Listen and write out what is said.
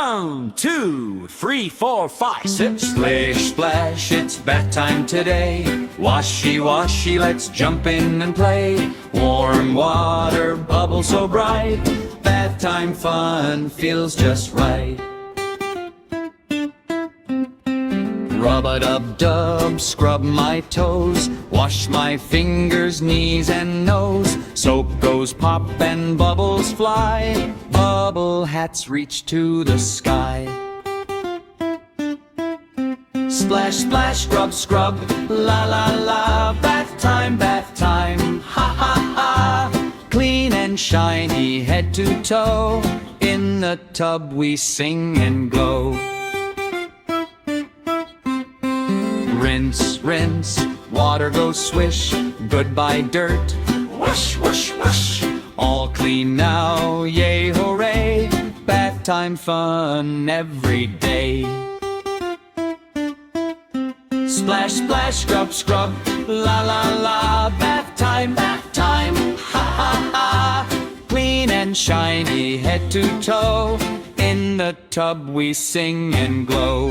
1, 2, 3, 4, 5, 6. Splish-splash, it's bath time today. Washy-washy, let's jump in and play. Warm water, bubbles so bright. Bath time fun feels just right. Rub-a-dub-dub, scrub my toes. Wash my fingers, knees and nose. Soap goes pop and bubbles fly. Bubble hats reach to the sky. Splash, splash, scrub, scrub, la la la. Bath time, ha ha ha. Clean and shiny, head to toe. In the tub we sing and glow. Rinse, rinse, water goes swish. Goodbye dirt, whoosh, whoosh, whoosh. All clean now, yay, hooray. Bath time fun every day. Splash, splash, scrub, scrub, la la la. Bath time, ha ha ha. Clean and shiny, head to toe. In the tub we sing and glow.